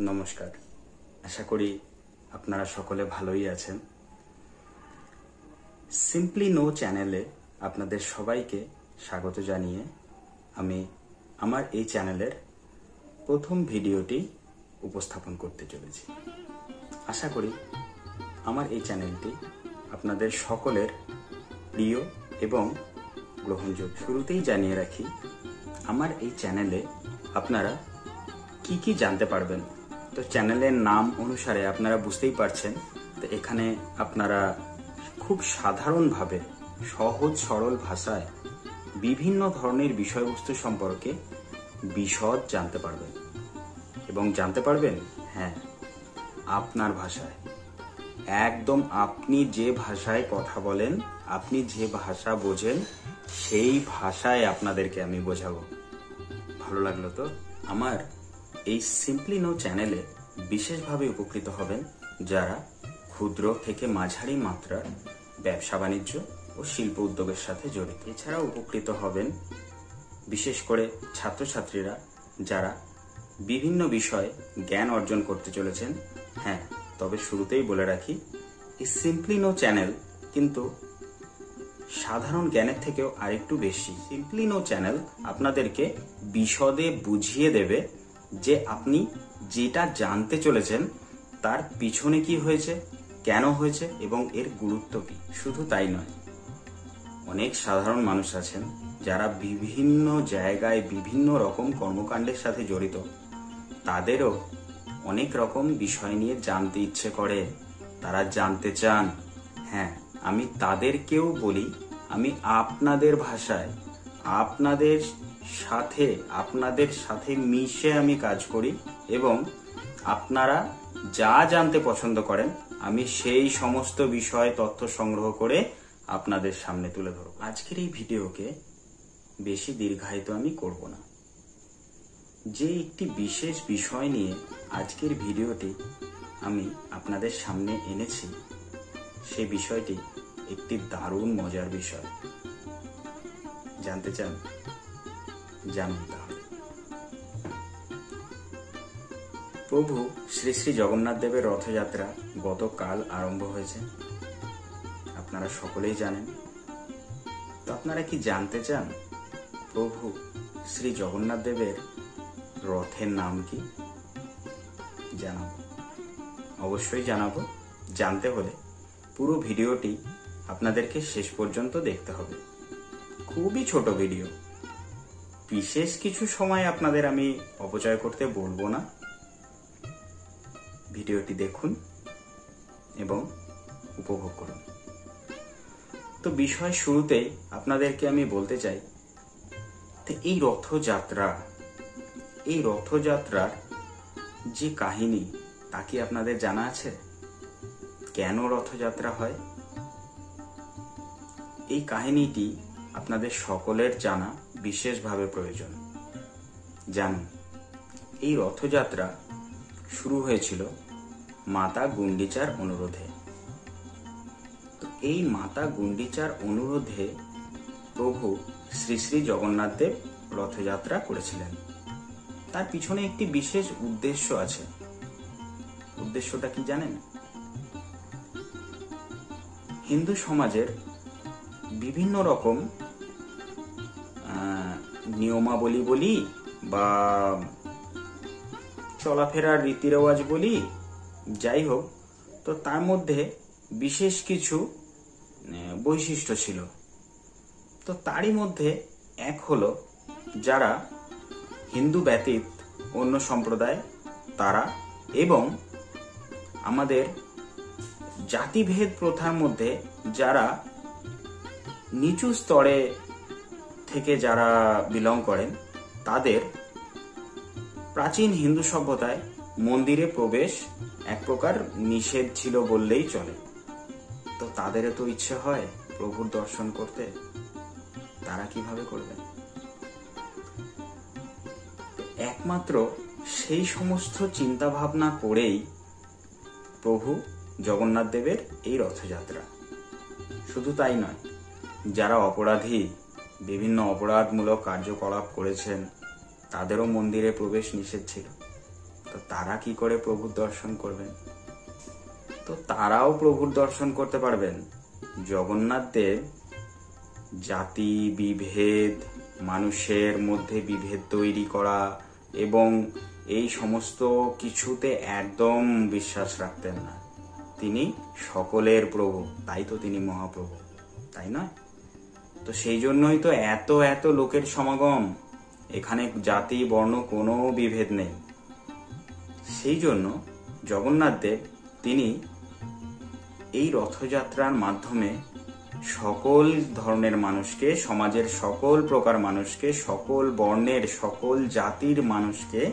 নমস্কার। আশা করি আপনারা সকলে ভালোই আছেন। সিম্পলি নো চ্যানেলে আপনাদের সবাইকে স্বাগত জানিয়ে আমি আমার এই চ্যানেলের প্রথম ভিডিওটি উপস্থাপন করতে চলেছি। আশা করি আমার এই চ্যানেলটি আপনাদের সকলের প্রিয় এবং গ্রহণযোগ্য। শুরুতেই জানিয়ে রাখি, আমার এই চ্যানেলে আপনারা কি কি জানতে পারবেন। তো চ্যানেলের নাম অনুসারে আপনারা বুঝতেই পারছেন, তো এখানে আপনারা খুব সাধারণভাবে সহজ সরল ভাষায় বিভিন্ন ধরনের বিষয়বস্তু সম্পর্কে বিশদ জানতে পারবেন এবং জানতে পারবেন আপনার ভাষায়, একদম আপনি যে ভাষায় কথা বলেন, আপনি যে ভাষা বোঝেন সেই ভাষায় আপনাদেরকে আমি বোঝাবো। ভালো লাগলো তো? আমার এই সিম্পলি নো চ্যানেলে বিশেষভাবে উপকৃত হবেন যারা ক্ষুদ্র থেকে মাঝারি মাত্রার ব্যবসা বাণিজ্য ও শিল্প উদ্যোগের সাথে জড়িত। এছাড়াও উপকৃত হবেন বিশেষ করে ছাত্রছাত্রীরা যারা বিভিন্ন বিষয়ে জ্ঞান অর্জন করতে চলেছেন। তবে শুরুতেই বলে রাখি, এই সিম্পলি নো চ্যানেল কিন্তু সাধারণ জ্ঞানের থেকেও আরেকটু বেশি। সিম্পলি নো চ্যানেল আপনাদেরকে বিশদে বুঝিয়ে দেবে যে আপনি যেটা জানতে চলেছেন তার পিছনে কি হয়েছে, কেন হয়েছে এবং এর গুরুত্ব কি। শুধু তাই নয়, অনেক সাধারণ মানুষ আছেন যারা বিভিন্ন জায়গায় বিভিন্ন রকম কর্মকাণ্ডের সাথে জড়িত, তাদেরও অনেক রকম বিষয় নিয়ে জানতে ইচ্ছে করে, তারা জানতে চান। আমি তাদেরকেও বলি, আমি আপনাদের ভাষায় আপনাদের সাথে মিশে আমি কাজ করি এবং আপনারা যা জানতে পছন্দ করেন আমি সেই সমস্ত বিষয় তথ্য সংগ্রহ করে আপনাদের সামনে তুলে ধরব। আজকের এই ভিডিওকে বেশি দীর্ঘায়িত আমি করব না। যে একটি বিশেষ বিষয় নিয়ে আজকের ভিডিওটি আমি আপনাদের সামনে এনেছি, সেই বিষয়টি একটি দারুণ মজার বিষয়। জানতে চান? জানুন তাহলে। প্রভু শ্রী শ্রী জগন্নাথ দেবের রথযাত্রা গতকাল আরম্ভ হয়েছে, আপনারা সকলেই জানেন। তো আপনারা কি জানতে চান প্রভু শ্রী জগন্নাথ দেবের রথের নাম কি? জানাবো, অবশ্যই জানাবো। জানতে হলে পুরো ভিডিওটি আপনাদেরকে শেষ পর্যন্ত দেখতে হবে। খুবই ছোট ভিডিও, বিশেষ কিছু সময় আপনাদের আমি অপচয় করতে বলবো না। ভিডিওটি দেখুন এবং উপভোগ করুন। তো বিষয় শুরুতেই আপনাদেরকে আমি বলতে চাই, এই রথযাত্রার যে কাহিনী তা কি আপনাদের জানা আছে? কেন রথযাত্রা হয়? এই কাহিনীটি আপনাদের সকলের জানা বিশেষভাবে প্রয়োজন। জানুন, এই রথযাত্রা শুরু হয়েছিল মাতা গুন্ডিচার অনুরোধে। তো এই মাতা গুন্ডিচার অনুরোধে প্রভু শ্রী শ্রী জগন্নাথ দেব রথযাত্রা করেছিলেন। তার পিছনে একটি বিশেষ উদ্দেশ্য আছে। উদ্দেশ্যটা কি জানেন? হিন্দু সমাজের বিভিন্ন রকম নিয়মাবলী বলি বা চলাফেরার রীতি রেওয়াজ বলি, যাই হোক, তো তার মধ্যে বিশেষ কিছু বৈশিষ্ট্য ছিল। তো তারই মধ্যে এক হলো, যারা হিন্দু ব্যতীত অন্য সম্প্রদায় তারা এবং আমাদের জাতিভেদ প্রথার মধ্যে যারা নিচু স্তরে থেকে যারা বিলং করেন, তাদের প্রাচীন হিন্দু সভ্যতায় মন্দিরে প্রবেশ এক প্রকার নিষেধ ছিল বললেই চলে। তো তাদের তো ইচ্ছে হয় প্রভুর দর্শন করতে, তারা কিভাবে করবেন? একমাত্র সেই সমস্ত চিন্তা ভাবনা করেই প্রভু জগন্নাথ দেবের এই রথযাত্রা। শুধু তাই নয়, যারা অপরাধী, বিভিন্ন অপরাধমূলক কার্যকলাপ করেছেন, তাদেরও মন্দিরে প্রবেশ নিষেধ ছিল। তো তারা কি করে প্রভুর দর্শন করবেন? তো তারাও প্রভুর দর্শন করতে পারবেন। জগন্নাথ দেব জাতি বিভেদ, মানুষের মধ্যে বিভেদ তৈরি করা এবং এই সমস্ত কিছুতে একদম বিশ্বাস রাখতেন না। তিনি সকলের প্রভু, তাই তো তিনি মহাপ্রভু, তাই নয়? তো সেই জন্যই তো এত এত লোকের সমাগম। এখানে জাতি বর্ণ কোনো বিভেদ নেই। সেই জন্য জগন্নাথ দেব তিনি এই রথযাত্রার মাধ্যমে সকল ধরনের মানুষকে, সমাজের সকল প্রকার মানুষকে, সকল বর্ণের সকল জাতির মানুষকে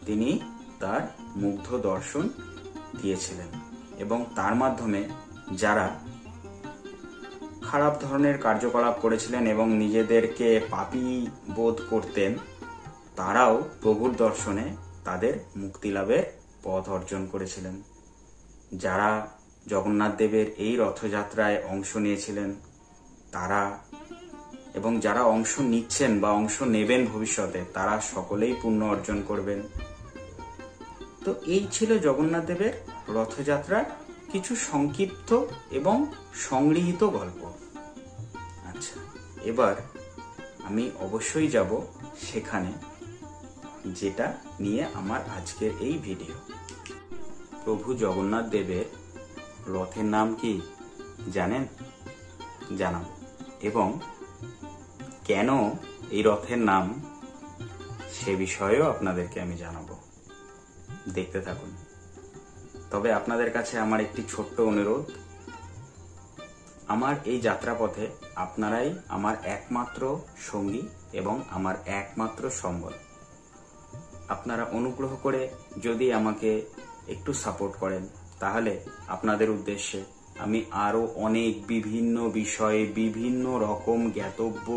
তিনি তার মুগ্ধ দর্শন দিয়েছিলেন। এবং তার মাধ্যমে যারা খারাপ ধরনের কার্যকলাপ করেছিলেন এবং নিজেদেরকে পাপী বোধ করতেন, তারাও প্রভুর দর্শনে তাদের মুক্তি লাভের পথ অর্জন করেছিলেন। যারা জগন্নাথ দেবের এই রথযাত্রায় অংশ নিয়েছিলেন তারা, এবং যারা অংশ নিচ্ছেন বা অংশ নেবেন ভবিষ্যতে, তারা সকলেই পুণ্য অর্জন করবেন। তো এই ছিল জগন্নাথ দেবের রথযাত্রার কিছু সংক্ষিপ্ত এবং সংগৃহীত গল্প। আচ্ছা, এবার আমি অবশ্যই যাব সেখানে যেটা নিয়ে আমার আজকের এই ভিডিও। প্রভু জগন্নাথ দেবের রথের নাম কি জানেন? জানাবো। এবং কেন এই রথের নাম সে বিষয়েও আপনাদেরকে আমি জানাবো। দেখতে থাকুন। তবে আপনাদের কাছে আমার একটি ছোট্ট অনুরোধ, আমার এই যাত্রাপথে আপনারাই আমার একমাত্র সঙ্গী এবং আমার একমাত্র সম্বল। আপনারা অনুগ্রহ করে যদি আমাকে একটু সাপোর্ট করেন, তাহলে আপনাদের উদ্দেশ্যে আমি আরো অনেক বিভিন্ন বিষয়ে, বিভিন্ন রকম জ্ঞাতব্য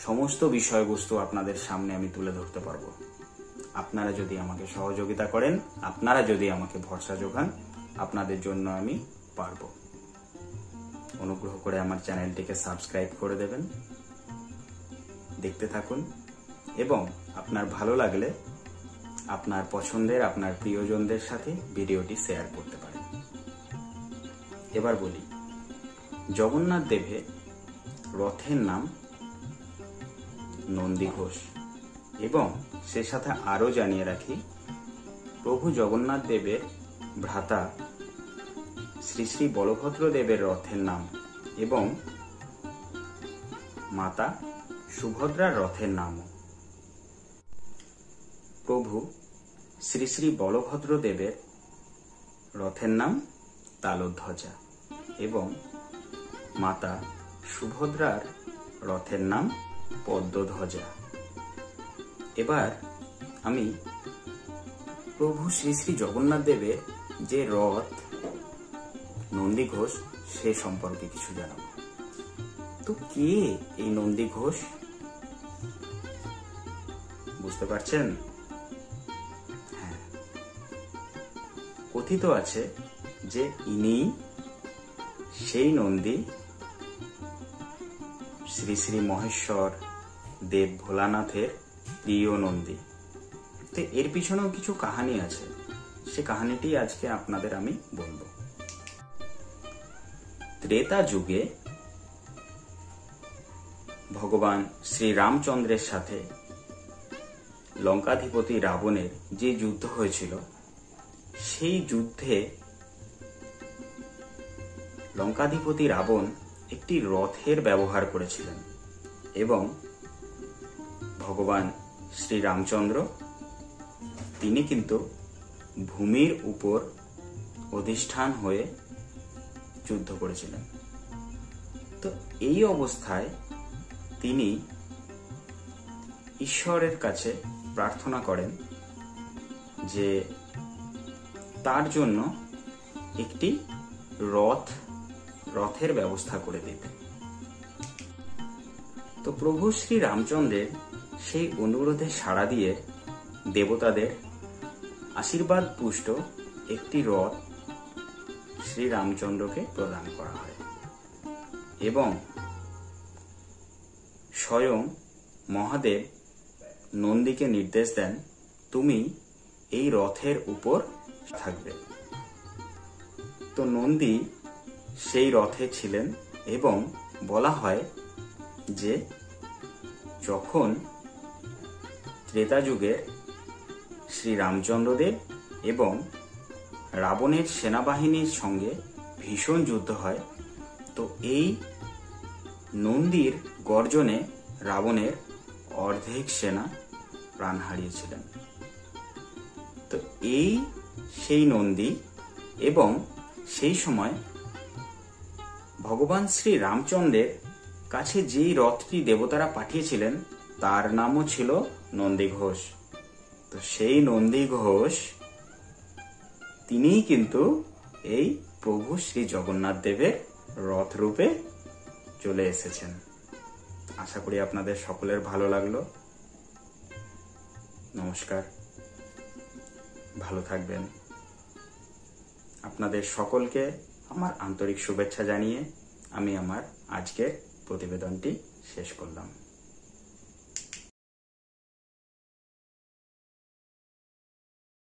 সমস্ত বিষয়বস্তু আপনাদের সামনে আমি তুলে ধরতে পারবো। আপনারা যদি আমাকে সহযোগিতা করেন, আপনারা যদি আমাকে ভরসা যোগান, আপনাদের জন্য আমি পারবো। অনুগ্রহ করে আমার চ্যানেলটিকে সাবস্ক্রাইব করে দেবেন। দেখতে থাকুন এবং আপনার ভালো লাগলে আপনার পছন্দের, আপনার প্রিয়জনদের সাথে ভিডিওটি শেয়ার করতে পারেন। এবার বলি, জগন্নাথ দেবের রথের নাম নন্দীঘোষ। এবং সে সাথে আরো জানিয়ে রাখি, প্রভু জগন্নাথ দেবের ভ্রাতা শ্রী শ্রী বলভদ্র দেবের রথের নাম এবং মাতা সুভদ্রার রথের নামও। প্রভু শ্রী শ্রী বলভদ্র দেবের রথের নাম তালধ্বজা এবং মাতা সুভদ্রার রথের নাম পদ্মধ্বজা। এবার আমি প্রভু শ্রী শ্রী জগন্নাথ দেবের যে রথ নন্দীঘোষ সে সম্পর্কে কিছু জানাবো। তো কে এই নন্দীঘোষ? বুঝতে পারছেন? হ্যাঁ, কথিত আছে যে ইনি সেই নন্দী, শ্রী শ্রী মহেশ্বর দেব ভোলানাথের প্রিয় নন্দী। তো এর পিছনেও কিছু কাহিনী আছে, সে কাহিনীটি আজকে আপনাদের আমি বলবো। ত্রেতা যুগে ভগবান শ্রী রামচন্দ্রের সাথে লঙ্কাধিপতি রাবণের যে যুদ্ধ হয়েছিল, সেই যুদ্ধে লঙ্কাধিপতি রাবণ একটি রথের ব্যবহার করেছিলেন এবং ভগবান শ্রী রামচন্দ্র তিনি কিন্তু ভূমির উপর অধিষ্ঠান হয়ে যুদ্ধ করেছিলেন। তো এই অবস্থায় তিনি ঈশ্বরের কাছে প্রার্থনা করেন যে তার জন্য একটি রথের ব্যবস্থা করে দিতে। তো প্রভু শ্রী রামচন্দ্রের সেই অনুরোধে সাড়া দিয়ে দেবতাদের আশীর্বাদ পুষ্ট একটি রথ শ্রী রামচন্দ্রকে প্রদান করা হয় এবং স্বয়ং মহাদেব নন্দীকে নির্দেশ দেন, তুমি এই রথের উপর থাকবে। তো নন্দী সেই রথে ছিলেন এবং বলা হয় যে যখন ত্রেতা যুগে শ্রী রামচন্দ্রদেব এবং রাবণের সেনাবাহিনীর সঙ্গে ভীষণ যুদ্ধ হয়, তো এই নন্দীর গর্জনে রাবণের অর্ধেক সেনা প্রাণ হারিয়েছিলেন। তো এই সেই নন্দী, এবং সেই সময় ভগবান শ্রী রামচন্দ্রের কাছে যেই রথটি দেবতারা পাঠিয়েছিলেন তার নামও ছিল নন্দী ঘোষ। তো সেই নন্দী ঘোষ তিনিই কিন্তু এই প্রভু শ্রী জগন্নাথ দেবের রথ রূপে চলে এসেছেন। আশা করি আপনাদের সকলের ভালো লাগলো। নমস্কার, ভালো থাকবেন। আপনাদের সকলকে আমার আন্তরিক শুভেচ্ছা জানিয়ে আমি আমার আজকের প্রতিবেদনটি শেষ করলাম।